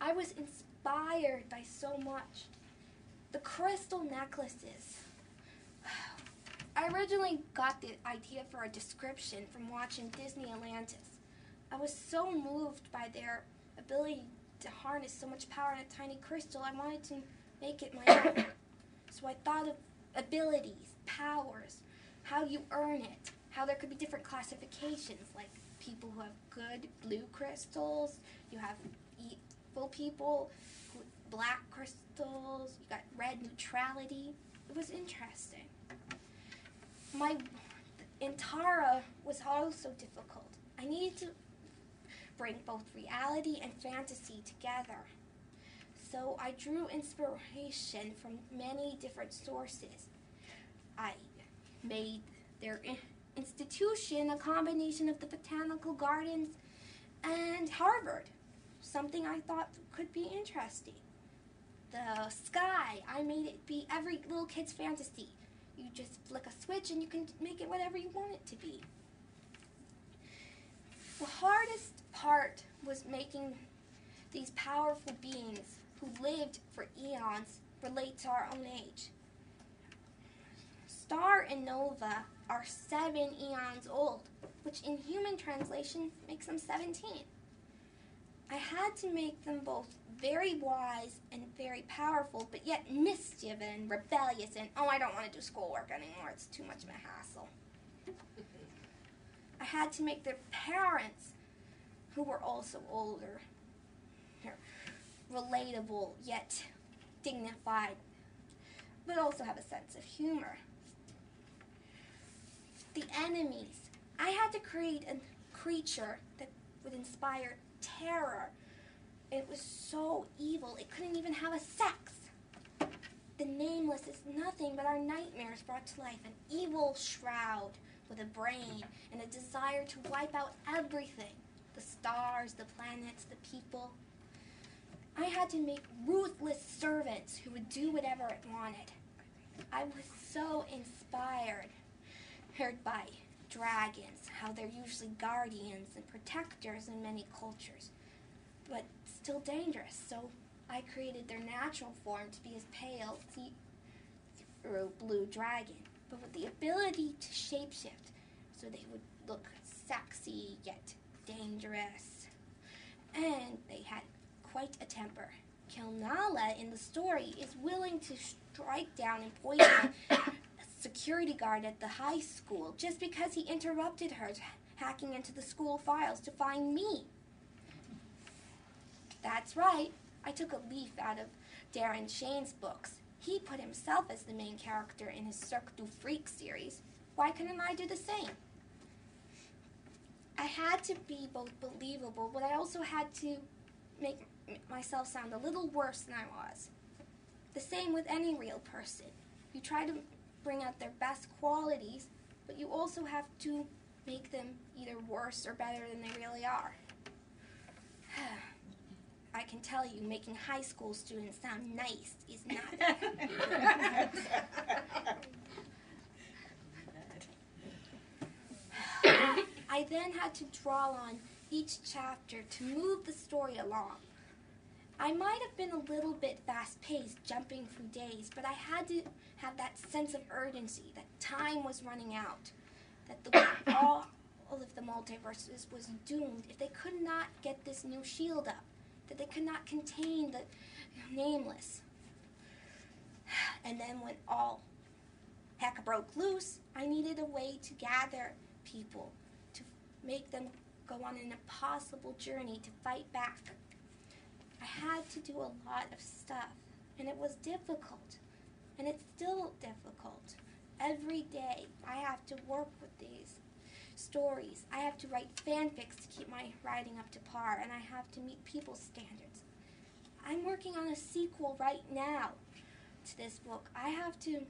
I was inspired by so much. The crystal necklaces. I originally got the idea for a description from watching Disney Atlantis. I was so moved by their ability to harness so much power in a tiny crystal, I wanted to make it my own. So I thought of abilities, powers, how you earn it, how there could be different classifications, like people who have good blue crystals, you have evil people, black crystals, you got red neutrality. It was interesting. Tara was also difficult. I needed to bring both reality and fantasy together. So I drew inspiration from many different sources. I made their institution a combination of the botanical gardens and Harvard, something I thought could be interesting. The sky, I made it be every little kid's fantasy. You just flick a switch and you can make it whatever you want it to be. The hardest part was making these powerful beings who lived for eons relate to our own age. Star and Nova are 7 eons old, which in human translation makes them 17. I had to make them both very wise and very powerful, but yet mischievous and rebellious and, I don't want to do schoolwork anymore, it's too much of a hassle. I had to make their parents, who were also older, relatable yet dignified, but also have a sense of humor. The enemies. I had to create a creature that would inspire terror. It was so evil, it couldn't even have a sex. The Nameless is nothing but our nightmares brought to life, an evil shroud with a brain and a desire to wipe out everything, the stars, the planets, the people. I had to make ruthless servants who would do whatever it wanted. I was so inspired, heard by dragons, how they're usually guardians and protectors in many cultures, but still dangerous. So I created their natural form to be as pale, see-through blue dragon, but with the ability to shapeshift, so they would look sexy yet dangerous. And they had quite a temper. Kilnala in the story is willing to strike down and poison a security guard at the high school just because he interrupted her hacking into the school files to find me. That's right. I took a leaf out of Darren Shane's books. He put himself as the main character in his Cirque du Freak series. Why couldn't I do the same? I had to be both believable, but I also had to make myself sound a little worse than I was. The same with any real person. You try to bring out their best qualities, but you also have to make them either worse or better than they really are. I can tell you, making high school students sound nice is not. I then had to draw on each chapter to move the story along. I might have been a little bit fast-paced, jumping through days, but I had to have that sense of urgency, that time was running out, that all of the multiverses was doomed if they could not get this new shield up, that they could not contain the Nameless. And then when all heck broke loose, I needed a way to gather people, to make them go on an impossible journey to fight back. I had to do a lot of stuff, and it was difficult, and it's still difficult. Every day I have to work with these stories. I have to write fanfics to keep my writing up to par, and I have to meet people's standards. I'm working on a sequel right now to this book. I have to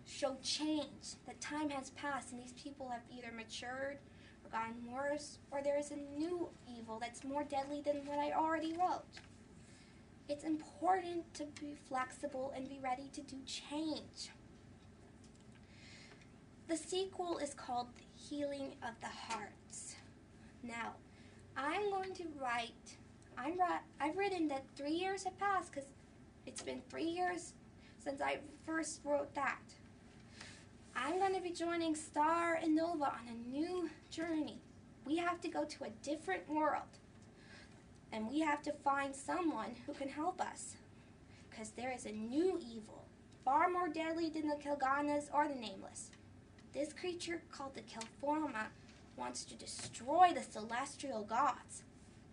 show change, that time has passed and these people have either matured or gotten worse, or there is a new evil that's more deadly than what I already wrote. It's important to be flexible and be ready to do change. The sequel is called The Healing of the Hearts. Now, I'm going to write I've written that 3 years have passed because it's been 3 years since I first wrote that. I'm going to be joining Star and Nova on a new journey. We have to go to a different world. And we have to find someone who can help us. Because there is a new evil, far more deadly than the Kilganas or the Nameless. This creature called the Kilforma wants to destroy the celestial gods.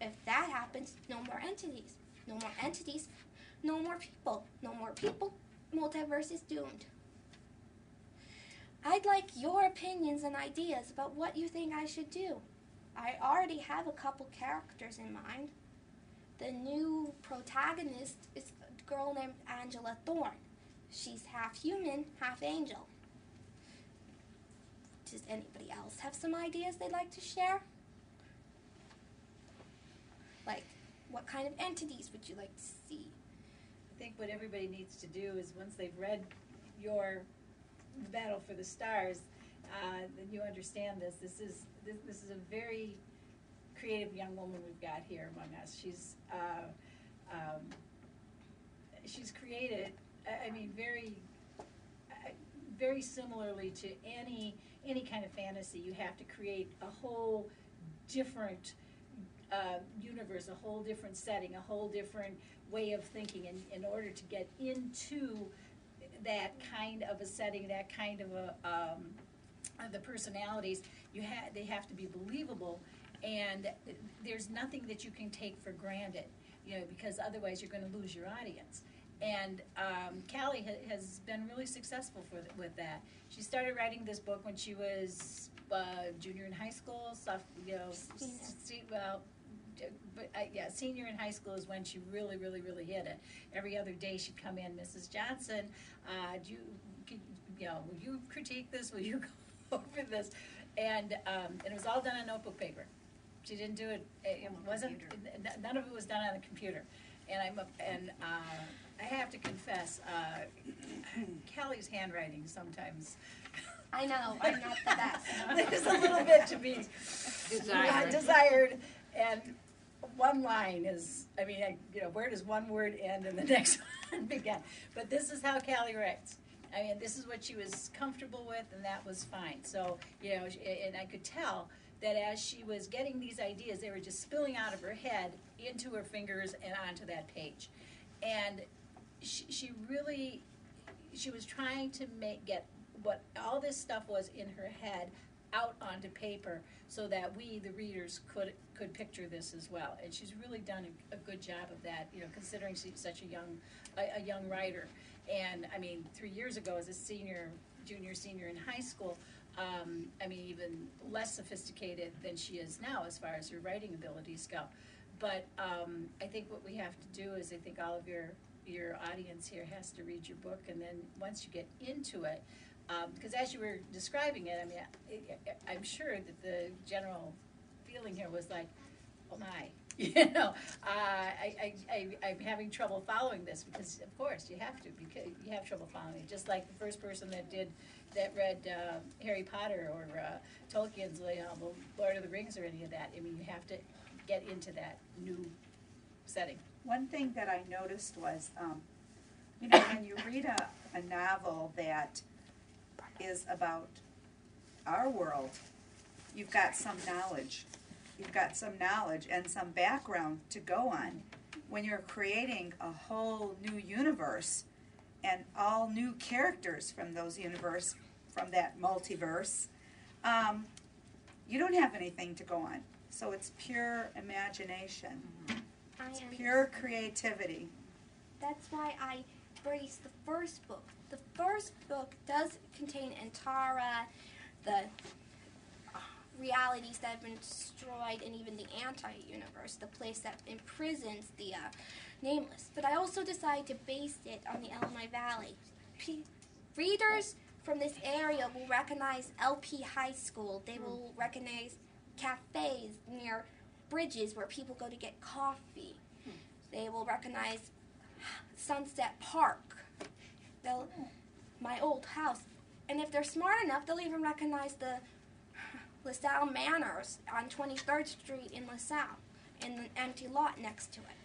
If that happens, no more entities. No more entities, no more people. No more people, multiverse is doomed. I'd like your opinions and ideas about what you think I should do. I already have a couple characters in mind. The new protagonist is a girl named Angela Thorne. She's half human, half angel. Does anybody else have some ideas they'd like to share? Like, what kind of entities would you like to see? I think what everybody needs to do is once they've read your Battle for the Stars, then you understand this. This is a very creative young woman we've got here among us. She's created, I mean, very similarly to any kind of fantasy. You have to create a whole different universe, a whole different setting, a whole different way of thinking in order to get into that kind of a setting, that kind of the personalities. They have to be believable, and there's nothing that you can take for granted, because otherwise you're going to lose your audience. And Callie has been really successful with that. She started writing this book when she was junior in high school, senior in high school is when she really hit it. Every other day she'd come in, Mrs. Johnson, will you critique this? Will you go over this? And it was all done on notebook paper. She didn't do it. It wasn't. None of it was done on the computer. And I have to confess, Callie's handwriting sometimes. I know, I'm not the best. There's a little bit to be desired. And one line is, where does one word end and the next one begin? But this is how Callie writes. This is what she was comfortable with, and that was fine. So, and I could tell that as she was getting these ideas, they were just spilling out of her head into her fingers and onto that page. And she was trying to get what all this stuff was in her head out onto paper so that we, the readers, could picture this as well. And she's really done a good job of that, considering she's such a young writer. And 3 years ago, as a junior, senior in high school, even less sophisticated than she is now as far as her writing abilities go. But I think what we have to do is, I think all of your audience here has to read your book, and then once you get into it, because as you were describing it, I'm sure that the general feeling here was like, oh my, I'm having trouble following this, because of course you have to, because you have trouble following it. Just like the first person that read Harry Potter or Tolkien's Lord of the Rings or any of that. You have to get into that new setting. One thing that I noticed was, when you read a novel that is about our world, you've got some knowledge. You've got some knowledge and some background to go on. When you're creating a whole new universe and all new characters from those universe, from that multiverse, you don't have anything to go on. So it's pure imagination. It's pure creativity. That's why I praise the first book. The first book does contain Antara, the realities that have been destroyed, and even the anti-universe, the place that imprisons the Nameless. But I also decided to base it on the Illinois Valley. Readers from this area will recognize LP High School. They will recognize cafes near bridges where people go to get coffee. They will recognize Sunset Park, my old house. And if they're smart enough, they'll even recognize the LaSalle Manors on 23rd Street in LaSalle. in an empty lot next to it.